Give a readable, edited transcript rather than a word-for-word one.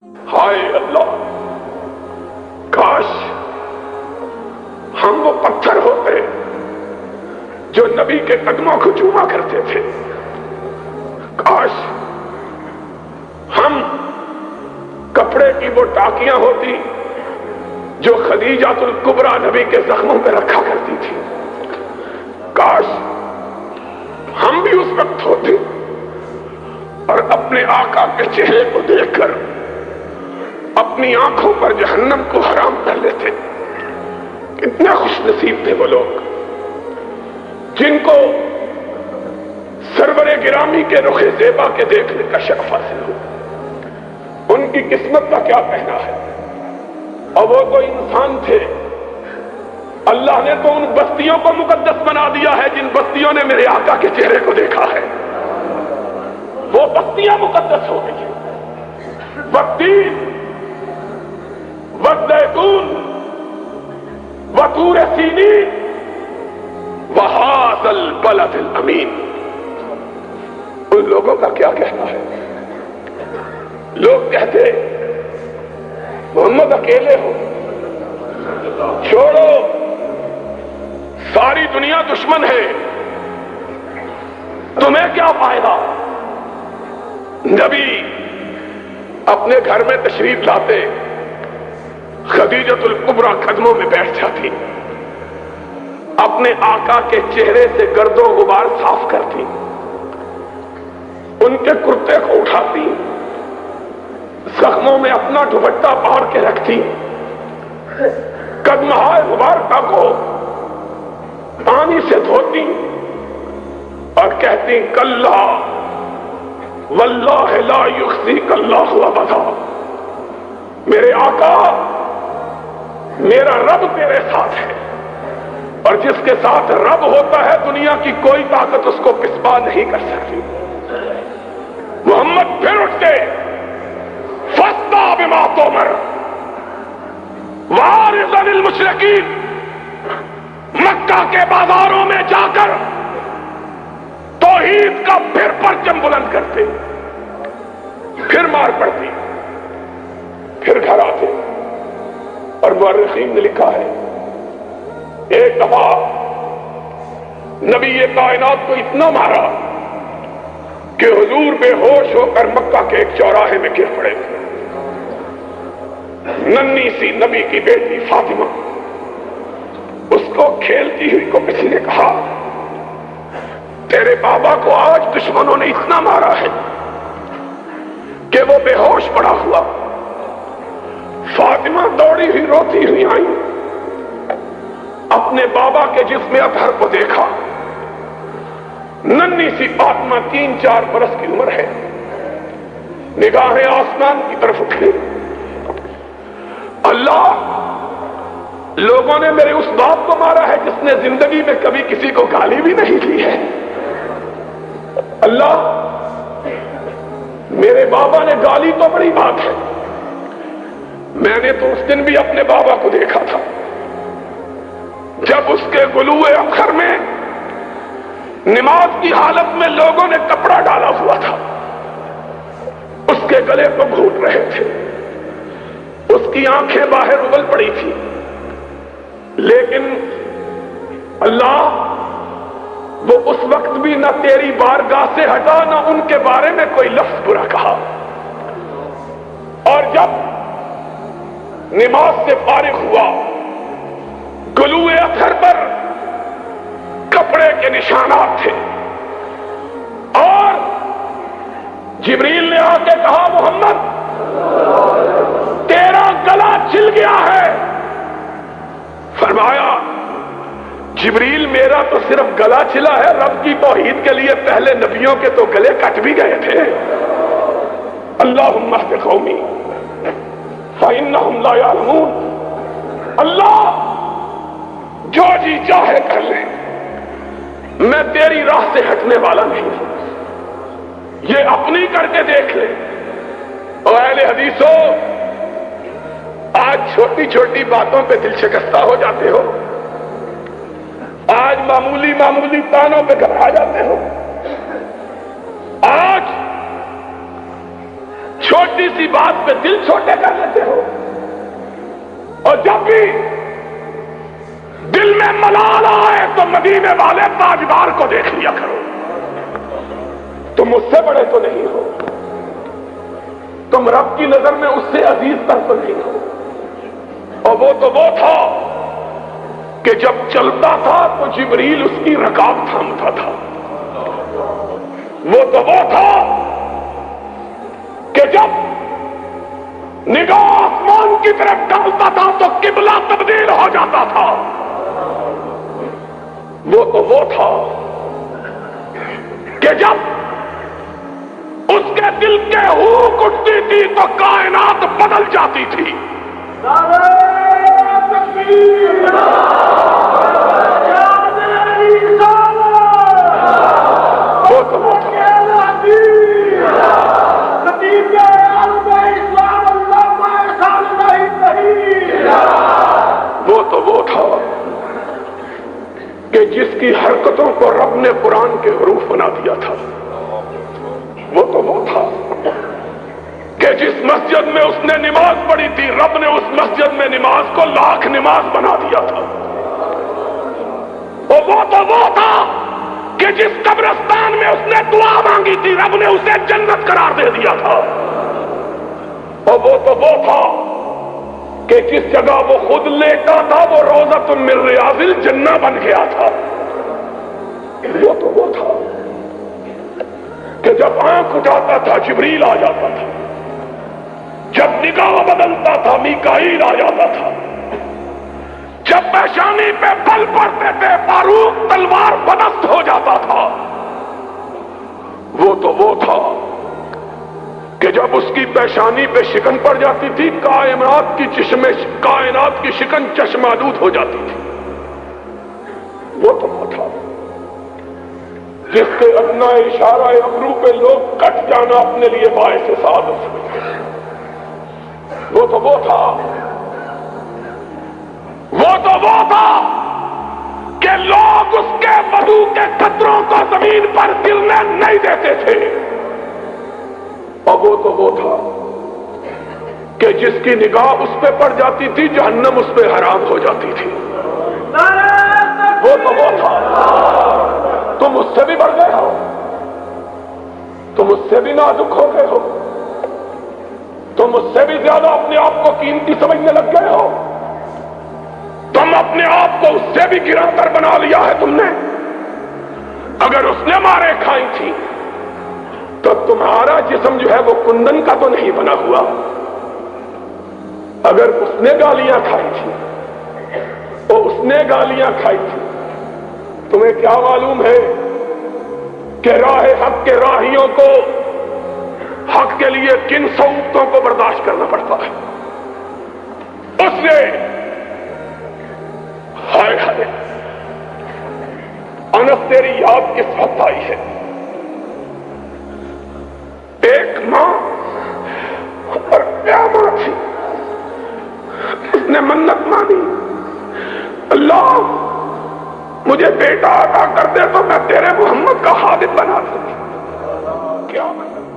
ہائے اللہ، کاش ہم وہ پتھر ہوتے جو نبی کے قدموں کو چوما کرتے تھے، کاش ہم کپڑے کی وہ ٹاکیاں ہوتی جو خدیجہ الکبریٰ نبی کے زخموں پہ رکھا کرتی تھی، کاش ہم بھی اس وقت ہوتے اور اپنے آقا کے چہرے کو دیکھ کر اپنی آنکھوں پر جہنم کو حرام کر لیتے۔ کتنے خوش نصیب تھے وہ لوگ جن کو سرور گرامی کے رخ زیبا کے دیکھنے کا شرف حاصل ہو۔ ان کی قسمت کا کیا کہنا ہے؟ اور وہ کوئی انسان تھے، اللہ نے تو ان بستیوں کو مقدس بنا دیا ہے جن بستیوں نے میرے آقا کے چہرے کو دیکھا ہے۔ وہ بستیاں مقدس ہو گئی ہیں، والتین والزیتون وطور سینین وہذا البلد الامین۔ ان لوگوں کا کیا کہنا ہے؟ لوگ کہتے محمد اکیلے ہو، چھوڑو ساری دنیا دشمن ہے، تمہیں کیا فائدہ؟ نبی اپنے گھر میں تشریف لاتے، خدیجۃ الکبریٰ قدموں میں بیٹھ جاتی، اپنے آقا کے چہرے سے گرد و غبار صاف کرتی، ان کے کرتے کو اٹھاتی، زخموں میں اپنا دوپٹہ باڑ کے رکھتی، قدمہائے مبارکہ کو پانی سے دھوتی اور کہتی کلا واللہ لا یخزیک اللہ ابدا۔ میرے آقا، میرا رب تیرے ساتھ ہے، اور جس کے ساتھ رب ہوتا ہے دنیا کی کوئی طاقت اس کو پسپا نہیں کر سکتی۔ محمد پھر اٹھتے، فاصدع بما تؤمر وأعرض عن المشرکین، مکہ کے بازاروں میں جا کر توحید کا پھر پرچم بلند کرتے، پھر مار پڑتی، پھر گھر آتے۔ اور مورخین نے لکھا ہے ایک دفعہ نبی کائنات کو اتنا مارا کہ حضور بے ہوش ہو کر مکہ کے ایک چوراہے میں گر پڑے تھے۔ ننھی سی نبی کی بیٹی فاطمہ، اس کو کھیلتی ہوئی کو کسی نے کہا تیرے بابا کو آج دشمنوں نے اتنا مارا ہے کہ وہ بے ہوش پڑا ہوا۔ فاطمہ دوڑی ہوئی روتی ہوئی آئی، اپنے بابا کے جسم اطہر کو دیکھا، ننھی سی فاطمہ 3-4 برس کی عمر ہے، نگاہیں آسمان کی طرف اٹھی، اللہ، لوگوں نے میرے اس باپ کو مارا ہے جس نے زندگی میں کبھی کسی کو گالی بھی نہیں دی ہے۔ اللہ، میرے بابا نے گالی تو بڑی بات ہے، میں نے تو اس دن بھی اپنے بابا کو دیکھا تھا جب اس کے گلوئے اخر میں نماز کی حالت میں لوگوں نے کپڑا ڈالا ہوا تھا، اس کے گلے کو گھونٹ رہے تھے، اس کی آنکھیں باہر ابل پڑی تھی، لیکن اللہ، وہ اس وقت بھی نہ تیری بارگاہ سے ہٹا، نہ ان کے بارے میں کوئی لفظ برا کہا۔ اور جب نماز سے فارغ ہوا، گلوئے اطہر پر کپڑے کے نشانات تھے، اور جبریل نے آ کے کہا محمد تیرا گلا چھل گیا ہے۔ فرمایا جبریل میرا تو صرف گلا چھلا ہے، رب کی توحید کے لیے پہلے نبیوں کے تو گلے کٹ بھی گئے تھے۔ اللہم اہد قومی فإنہم لا یعلمون۔ اللہ، جو جی چاہے کر لے، میں تیری راہ سے ہٹنے والا نہیں ہوں، یہ اپنی کر کے دیکھ لے۔ اور اہل حدیثو، آج چھوٹی چھوٹی باتوں پہ دل شکستہ ہو جاتے ہو، آج معمولی معمولی تانوں پہ گھبرا جاتے ہو، آج چھوٹی سی بات پہ دل چھوٹے کر لیتے ہو، اور جب بھی دل میں ملال آئے تو مدینے والے تاجدار کو دیکھ لیا کرو. تم مجھ سے بڑے تو نہیں ہو، تم رب کی نظر میں اس سے عزیز تر تو نہیں ہو. اور وہ تو وہ تھا کہ جب چلتا تھا تو جبریل اس کی رکاب تھامتا تھا. وہ تو وہ تھا کہ جب نگاہ آسمان کی طرف ڈالتا تھا تو قبلہ تبدیل ہو جاتا تھا. وہ تو وہ تھا کہ جب اس کے دل کے ہوک اٹھتی تھی تو کائنات بدل جاتی تھی. وہ تو وہ تھا. وہ تو وہ تھا کہ جس کی حرکتوں کو رب نے قرآن کے حروف بنا دیا تھا. وہ تو وہ تھا کہ جس مسجد میں اس نے نماز پڑھی تھی رب نے اس مسجد میں نماز کو 1,00,000 نماز بنا دیا تھا. اور وہ تو وہ تھا کہ جس قبرستان میں اس نے دعا مانگی تھی رب نے اسے جنت قرار دے دیا تھا. اور وہ تو وہ تھا کہ جس جگہ وہ خود لیٹا تھا وہ روضۃ من ریاض الجنہ بن گیا تھا. وہ تو وہ تھا کہ جب آنکھ اٹھاتا تھا جبریل آ جاتا تھا، جب نگاہ بدلتا تھا میکائیل آ جاتا تھا، جب پیشانی پہ بل پڑتے تھے فاروق تلوار بدست ہو جاتا تھا. وہ تو وہ تھا کہ جب اس کی پیشانی پہ شکن پڑ جاتی تھی کائنات کی شکن چشمالود ہو جاتی تھی. وہ تو وہ تھا جس کے ادنا اشارہ ابرو پہ لوگ کٹ جانا اپنے لیے باعث سعادت سمجھتے. وہ تو وہ تھا کہ لوگ اس کے وضو کے قطروں کو زمین پر گرنے نہیں دیتے تھے. اور وہ تو وہ تھا کہ جس کی نگاہ اس پہ پڑ جاتی تھی جہنم اس پہ حرام ہو جاتی تھی. وہ تو وہ تھا. تم اس سے بھی بڑھ گئے ہو، تم اس سے بھی نازک ہو گئے ہو، تم اس سے بھی زیادہ اپنے آپ کو قیمتی سمجھنے لگ گئے ہو. تم اپنے آپ کو اس سے بھی گرا کر بنا لیا ہے تم نے. اگر اس نے مارے کھائی تھی تو تمہارا جسم جو ہے وہ کندن کا تو نہیں بنا ہوا. اگر اس نے گالیاں کھائی تھی اور اس نے گالیاں کھائی تھی تمہیں کیا معلوم ہے کہ راہ حق کے راہیوں کو حق کے لیے کن صعوبتوں کو برداشت کرنا پڑتا ہے. اس نے ہائے ہائے انس تیری یاد کس وقت آئی ہے. ایک ماں اور کیا ماں تھی، اس نے منت مانی اللہ مجھے بیٹا عطا کر دے تو میں تیرے محمد کا خادم بنا دوں. کیا منت